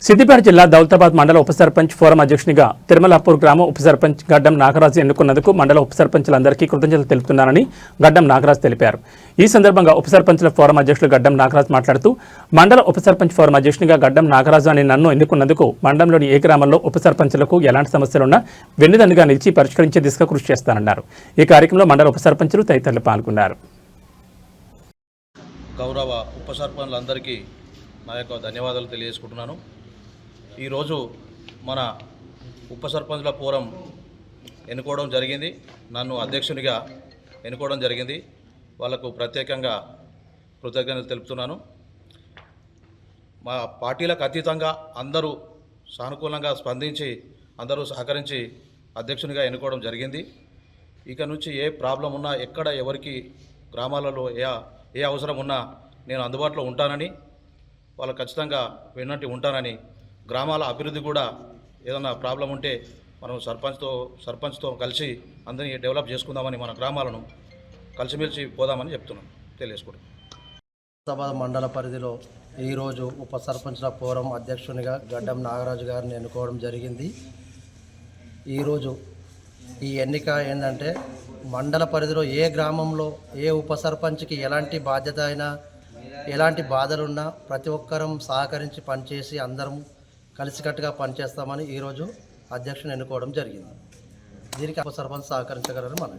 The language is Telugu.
సిద్దిపేట జిల్లా దౌలతాబాద్ మండల ఉప సర్పంచ్ ఫోరం అధ్యక్షునిగా తిరుమలాపూర్ గ్రామ ఉప సర్పంచ్ గడ్డం నాగరాజు ఎన్నుకున్నందుకు మండల ఉప సర్పంచులందరికీ కృతజ్ఞతలు తెలుపుతున్నానని గడ్డం నాగరాజు తెలిపారు. ఈ సందర్భంగా ఉప సర్పంచుల ఫోరం అధ్యక్షులు గడ్డం నాగరాజు మాట్లాడుతూ మండల ఉప సర్పంచ్ ఫోరం అధ్యక్షునిగా గడ్డం నాగరాజు అని నన్ను ఎన్నుకున్నందుకు మండలంలోని ఏ గ్రామంలో ఉప సర్పంచులకు ఎలాంటి సమస్యలున్నా వెన్నుదన్నుగా నిలిచి పరిష్కరించే దిశగా కృషి చేస్తానన్నారు. ఈ కార్యక్రమంలో మండల ఉప సర్పంచులు తదితరులు పాల్గొన్నారు. గౌరవ ఉప సర్పంచులందరికీ నా యొక్క ధన్యవాదాలు తెలియజేసుకుంటున్నాను. ఈరోజు మన ఉప సర్పంచుల ఫోరం ఎన్నుకోవడం జరిగింది. నన్ను అధ్యక్షునిగా ఎన్నుకోవడం జరిగింది. వాళ్లకు ప్రత్యేకంగా కృతజ్ఞతలు తెలుపుతున్నాను. మా పార్టీలకు అతీతంగా అందరూ సానుకూలంగా స్పందించి అందరూ సహకరించి అధ్యక్షునిగా ఎన్నుకోవడం జరిగింది. ఇక నుంచి ఏ ప్రాబ్లం ఉన్నా, ఎక్కడ ఎవరికి గ్రామాలలో ఏ అవసరం ఉన్నా నేను అందుబాటులో ఉంటానని, వాళ్ళు ఖచ్చితంగా వెన్నంటి ఉంటానని, గ్రామాల అభివృద్ధి కూడా ఏదైనా ప్రాబ్లం ఉంటే మనం సర్పంచ్తో కలిసి అందరినీ డెవలప్ చేసుకుందామని, మన గ్రామాలను కలిసిమెలిసి పోదామని తెలియజేసుకుంటాం. దౌలతాబాద్ మండల పరిధిలో ఈరోజు ఉప సర్పంచ్ల ఫోరం అధ్యక్షునిగా గడ్డం నాగరాజు గారిని ఎన్నుకోవడం జరిగింది. ఈరోజు ఈ ఎన్నిక ఏంటంటే, మండల పరిధిలో ఏ గ్రామంలో ఏ ఉప సర్పంచ్కి ఎలాంటి బాధ్యత అయినా, ఎలాంటి బాధలున్నా ప్రతి ఒక్కరం సహకరించి పనిచేసి అందరం కలిసికట్టుగా పనిచేస్తామని ఈరోజు అధ్యక్షుని ఎన్నుకోవడం జరిగింది. దీనికి ఉప సర్పంచ్ సహకరించగలరని మనం